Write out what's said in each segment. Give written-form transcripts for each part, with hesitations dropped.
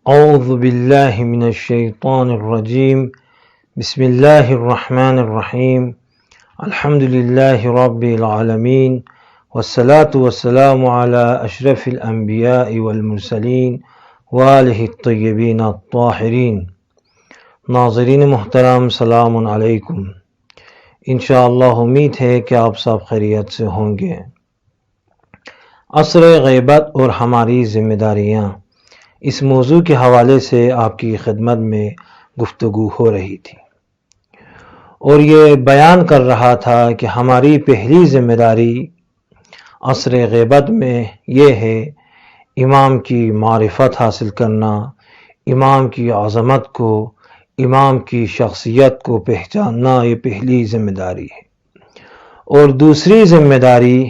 اعوذ باللہ من الشیطان الرجیم بسم اللہ الرحمن الرحیم الحمد للہ رب العالمین والصلاة والسلام علی اشرف الانبیاء والمرسلین وآلہ الطیبین الطاہرین۔ ناظرین محترم، سلام علیکم۔ انشاءاللہ امید ہے کہ آپ سب خیریت سے ہوں گے۔ عصر غیبت اور ہماری ذمہ داریاں، اس موضوع کے حوالے سے آپ کی خدمت میں گفتگو ہو رہی تھی اور یہ بیان کر رہا تھا کہ ہماری پہلی ذمہ داری عصر غیبت میں یہ ہے امام کی معرفت حاصل کرنا، امام کی عظمت کو، امام کی شخصیت کو پہچاننا، یہ پہلی ذمہ داری ہے۔ اور دوسری ذمہ داری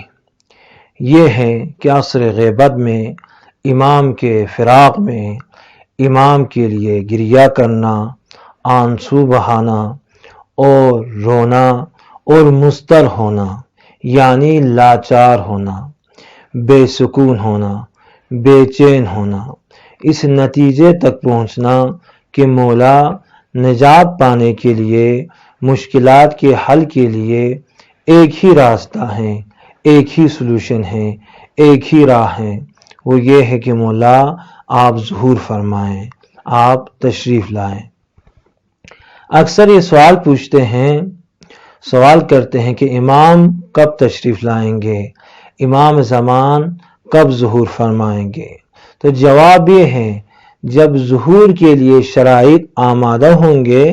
یہ ہے کہ عصر غیبت میں امام کے فراق میں امام کے لیے گریہ کرنا، آنسو بہانا اور رونا اور مضطر ہونا، یعنی لاچار ہونا، بے سکون ہونا، بے چین ہونا، اس نتیجے تک پہنچنا کہ مولا نجات پانے کے لیے، مشکلات کے حل کے لیے ایک ہی راستہ ہے، ایک ہی سلوشن ہے، ایک ہی راہ ہے، وہ یہ ہے کہ مولا آپ ظہور فرمائیں، آپ تشریف لائیں۔ اکثر یہ سوال کرتے ہیں کہ امام کب تشریف لائیں گے، امام زمان کب ظہور فرمائیں گے؟ تو جواب یہ ہے، جب ظہور کے لیے شرائط آمادہ ہوں گے،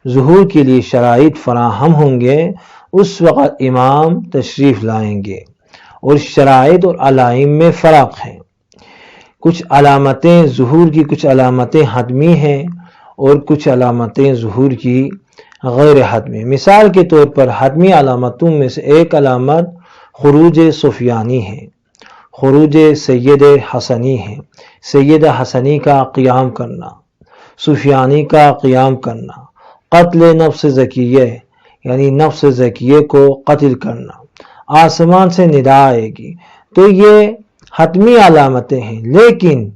ظہور کے لیے شرائط فراہم ہوں گے، اس وقت امام تشریف لائیں گے۔ اور شرائط اور علائم میں فرق ہے۔ کچھ علامتیں ظہور کی، کچھ علامتیں حتمی ہیں اور کچھ علامتیں ظہور کی غیر حتمی۔ مثال کے طور پر حتمی علامتوں میں سے ایک علامت خروج سفیانی ہے، خروج سید حسنی ہے، سید حسنی کا قیام کرنا، سفیانی کا قیام کرنا، قتل نفس زکیہ یعنی نفس زکیہ کو قتل کرنا، آسمان سے ندا آئے گی۔ تو یہ حتمی علامتیں ہیں، لیکن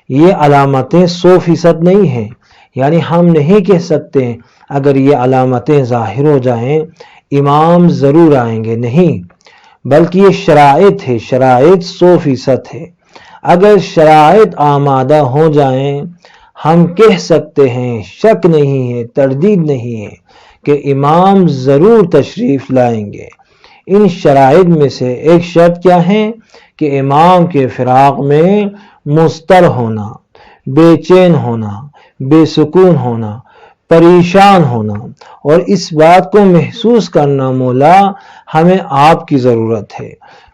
یہ علامتیں 100% نہیں ہیں، یعنی ہم نہیں کہہ سکتے اگر یہ علامتیں ظاہر ہو جائیں امام ضرور آئیں گے، نہیں، بلکہ یہ شرائط ہے، شرائط 100% ہے۔ اگر شرائط آمادہ ہو جائیں ہم کہہ سکتے ہیں، شک نہیں ہے، تردید نہیں ہے کہ امام ضرور تشریف لائیں گے۔ ان شرائط میں سے ایک شرط کیا ہے کہ امام کے فراق میں مضطر ہونا، بے چین ہونا، بے سکون ہونا، پریشان ہونا، اور اس بات کو محسوس کرنا مولا ہمیں آپ کی ضرورت ہے،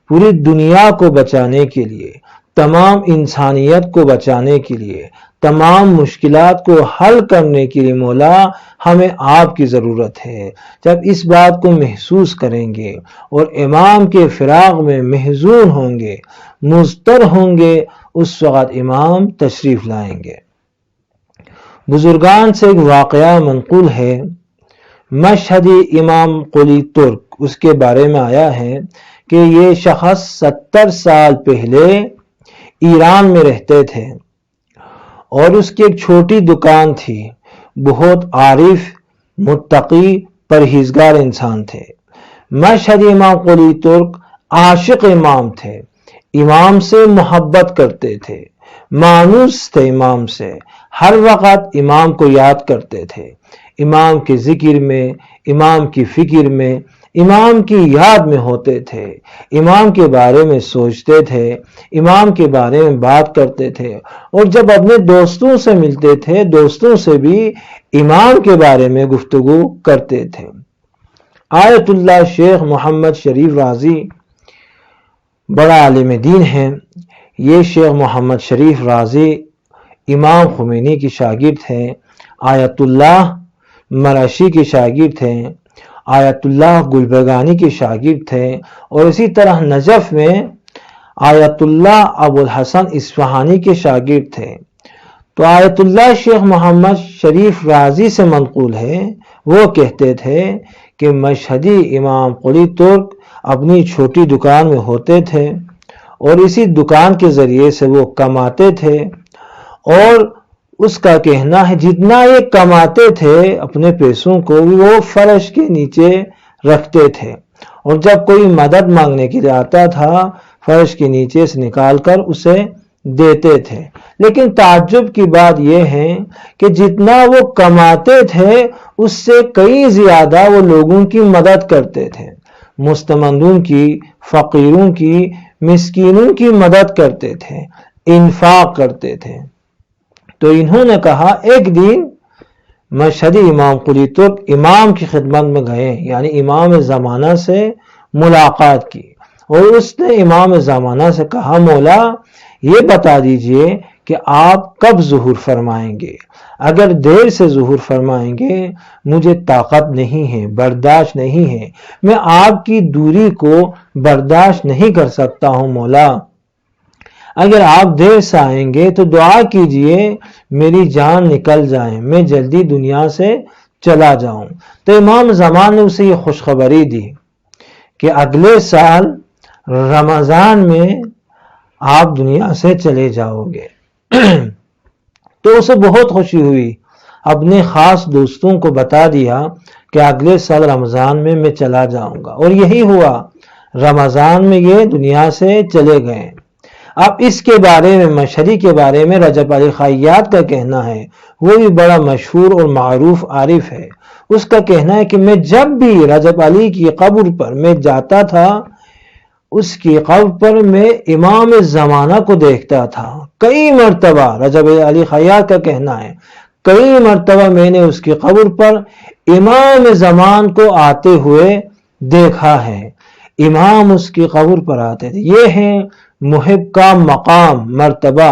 پوری دنیا کو بچانے کے لیے، تمام انسانیت کو بچانے کے لیے، تمام مشکلات کو حل کرنے کے لیے مولا ہمیں آپ کی ضرورت ہے۔ جب اس بات کو محسوس کریں گے اور امام کے فراق میں محزون ہوں گے، مضطر ہوں گے، اس وقت امام تشریف لائیں گے۔ بزرگان سے ایک واقعہ منقول ہے، مشہدی امام قلی ترک، اس کے بارے میں آیا ہے کہ یہ شخص 70 سال پہلے ایران میں رہتے تھے اور اس کی ایک چھوٹی دکان تھی، بہت عارف، متقی، پرہیزگار انسان تھے۔ مشہدی امام قلی ترک عاشق امام تھے، امام سے محبت کرتے تھے، مانوس تھے امام سے، ہر وقت امام کو یاد کرتے تھے، امام کے ذکر میں، امام کی فکر میں، امام کی یاد میں ہوتے تھے، امام کے بارے میں سوچتے تھے، امام کے بارے میں بات کرتے تھے، اور جب اپنے دوستوں سے ملتے تھے دوستوں سے بھی امام کے بارے میں گفتگو کرتے تھے۔ آیت اللہ شیخ محمد شریف رازی بڑا عالم دین ہیں۔ یہ شیخ محمد شریف رازی امام خمینی کی شاگرد ہیں، آیت اللہ مرشی کے شاگرد ہیں، آیت اللہ گلبگانی کے شاگرد تھے، اور اسی طرح نجف میں آیت اللہ ابو الحسن اصفہانی کے شاگرد تھے۔ تو آیت اللہ شیخ محمد شریف رازی سے منقول ہے، وہ کہتے تھے کہ مشہدی امام قلی ترک اپنی چھوٹی دکان میں ہوتے تھے اور اسی دکان کے ذریعے سے وہ کماتے تھے، اور اس کا کہنا ہے جتنا یہ کماتے تھے اپنے پیسوں کو وہ فرش کے نیچے رکھتے تھے، اور جب کوئی مدد مانگنے کے لیے آتا تھا فرش کے نیچے سے نکال کر اسے دیتے تھے۔ لیکن تعجب کی بات یہ ہے کہ جتنا وہ کماتے تھے اس سے کئی زیادہ وہ لوگوں کی مدد کرتے تھے، مستمندوں کی، فقیروں کی، مسکینوں کی مدد کرتے تھے، انفاق کرتے تھے۔ تو انہوں نے کہا ایک دن مشہدی امام قلی ترک امام کی خدمت میں گئے، یعنی امام زمانہ سے ملاقات کی، اور اس نے امام زمانہ سے کہا مولا یہ بتا دیجئے کہ آپ کب ظہور فرمائیں گے؟ اگر دیر سے ظہور فرمائیں گے مجھے طاقت نہیں ہے، برداشت نہیں ہے، میں آپ کی دوری کو برداشت نہیں کر سکتا ہوں مولا۔ اگر آپ دیر سے آئیں گے تو دعا کیجئے میری جان نکل جائے، میں جلدی دنیا سے چلا جاؤں۔ تو امام زمان نے اسے یہ خوشخبری دی کہ اگلے سال رمضان میں آپ دنیا سے چلے جاؤ گے۔ تو اسے بہت خوشی ہوئی، اپنے خاص دوستوں کو بتا دیا کہ اگلے سال رمضان میں چلا جاؤں گا، اور یہی ہوا، رمضان میں یہ دنیا سے چلے گئے۔ اب اس کے بارے میں مشہدی کے بارے میں رجب علی خیاط کا کہنا ہے، وہ بھی بڑا مشہور اور معروف عارف ہے۔ اس کا کہنا ہے کہ میں جب بھی رجب علی کی قبر پر میں جاتا تھا اس کی قبر پر میں امام زمانہ کو دیکھتا تھا۔ کئی مرتبہ رجب علی خیاط کا کہنا ہے کئی مرتبہ میں نے اس کی قبر پر امام زمان کو آتے ہوئے دیکھا ہے۔ امام اس کی قبر پر آتے تھے۔ یہ ہے محب کا مقام، مرتبہ۔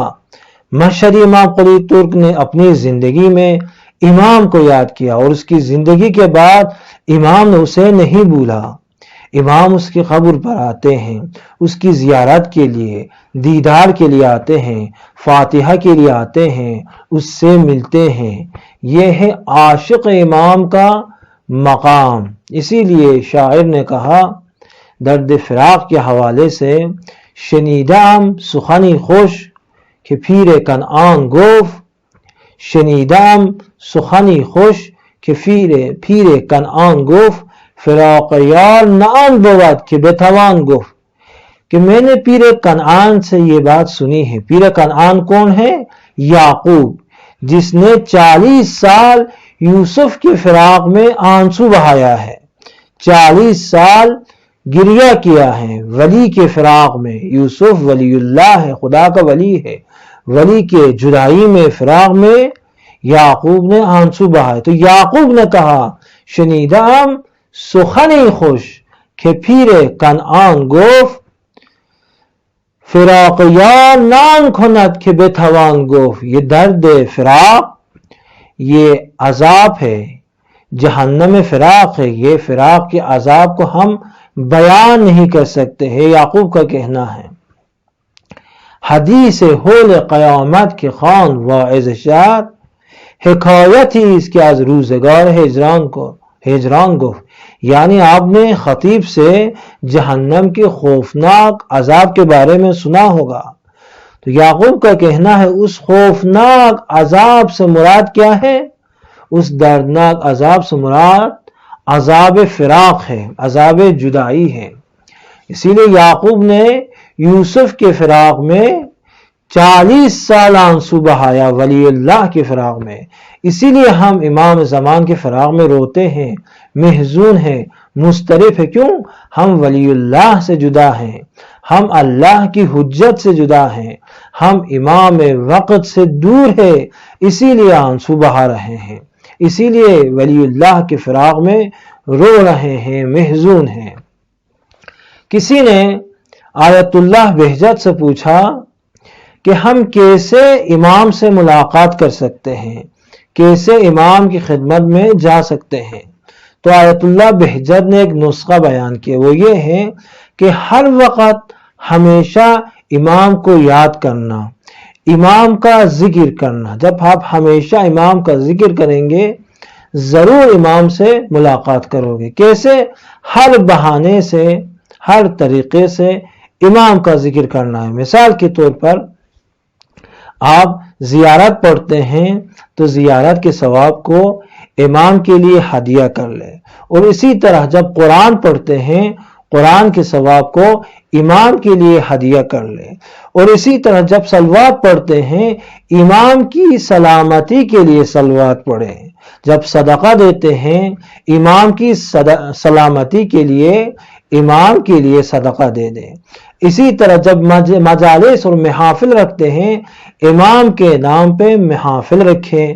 مشہدی امام قلی ترک نے اپنی زندگی میں امام کو یاد کیا، اور اس کی زندگی کے بعد امام نے اسے نہیں بھولا۔ امام اس کی قبر پر آتے ہیں، اس کی زیارت کے لیے، دیدار کے لیے آتے ہیں، فاتحہ کے لیے آتے ہیں، اس سے ملتے ہیں۔ یہ ہے عاشق امام کا مقام۔ اسی لیے شاعر نے کہا درد فراق کے حوالے سے، شنیدم سخنی خوش کہ پیر کنعان گفت، شنیدم سخنی خوش کہ پیر کنعان گفت، فراق یار نہ آن بود کہ بتوان گفت، کہ میں نے پیر کنعان سے یہ بات سنی ہے۔ پیر کنعان کون ہے؟ یعقوب، جس نے 40 سال یوسف کے فراق میں آنسو بہایا ہے، 40 سال گریہ کیا ہے ولی کے فراق میں۔ یوسف ولی اللہ ہے، خدا کا ولی ہے، ولی کے جدائی میں، فراق میں یعقوب نے آنسو بہائے۔ تو یعقوب نے کہا شنیدم سخنی خوش کہ پیر کنعان گفت، فراق یار نان کند کہ بتوان گفت۔ یہ درد فراق، یہ عذاب ہے، جہنم فراق ہے، یہ فراق کے عذاب کو ہم بیان نہیں کر سکتے ہیں، یعقوب کا کہنا ہے۔ حدیث حول قیامت کے خوان واعظ شاد، حکایتی اس کے از روزگار ہجران گفت، یعنی آپ نے خطیب سے جہنم کے خوفناک عذاب کے بارے میں سنا ہوگا۔ تو یعقوب کا کہنا ہے اس خوفناک عذاب سے مراد کیا ہے؟ اس دردناک عذاب سے مراد عذاب فراق ہے، عذاب جدائی ہے۔ اسی لیے یعقوب نے یوسف کے فراق میں 40 سال آنسو بہایا، ولی اللہ کے فراق میں۔ اسی لیے ہم امام زمان کے فراق میں روتے ہیں، محزون ہیں، مضطرب ہیں۔ کیوں؟ ہم ولی اللہ سے جدا ہیں، ہم اللہ کی حجت سے جدا ہیں، ہم امام وقت سے دور ہیں، اسی لیے آنسو بہا رہے ہیں، اسی لیے ولی اللہ کے فراق میں رو رہے ہیں، محزون ہیں۔ کسی نے آیت اللہ بہجت سے پوچھا کہ ہم کیسے امام سے ملاقات کر سکتے ہیں، کیسے امام کی خدمت میں جا سکتے ہیں؟ تو آیت اللہ بہجت نے ایک نسخہ بیان کیا، وہ یہ ہے کہ ہر وقت ہمیشہ امام کو یاد کرنا، امام کا ذکر کرنا۔ جب آپ ہمیشہ امام کا ذکر کریں گے ضرور امام سے ملاقات کرو گے۔ کیسے؟ ہر بہانے سے، ہر طریقے سے امام کا ذکر کرنا ہے۔ مثال کے طور پر آپ زیارت پڑھتے ہیں تو زیارت کے ثواب کو امام کے لیے ہدیہ کر لے، اور اسی طرح جب قرآن پڑھتے ہیں قرآن کے ثواب کو امام کے لیے ہدیہ کر لے، اور اسی طرح جب صلوات پڑھتے ہیں امام کی سلامتی کے لیے صلوات پڑھیں، جب صدقہ دیتے ہیں امام کی سلامتی کے لیے امام کے لیے صدقہ دے دیں، اسی طرح جب مجالس اور محافل رکھتے ہیں امام کے نام پہ محافل رکھیں،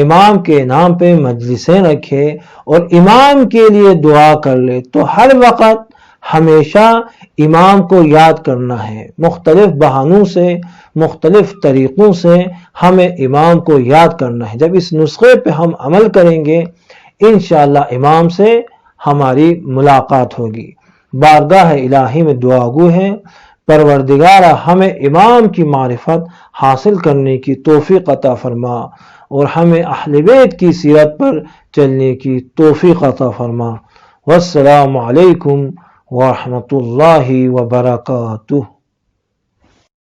امام کے نام پہ مجلسیں رکھیں اور امام کے لیے دعا کر لے۔ تو ہر وقت ہمیشہ امام کو یاد کرنا ہے، مختلف بہانوں سے مختلف طریقوں سے ہمیں امام کو یاد کرنا ہے۔ جب اس نسخے پہ ہم عمل کریں گے انشاءاللہ امام سے ہماری ملاقات ہوگی۔ بارگاہ الہی میں دعا گو ہے پروردگارہ ہمیں امام کی معرفت حاصل کرنے کی توفیق عطا فرما، اور ہمیں اہل بیت کی سیرت پر چلنے کی توفیق عطا فرما۔ والسلام علیکم ورحمۃ اللہ وبرکاتہ۔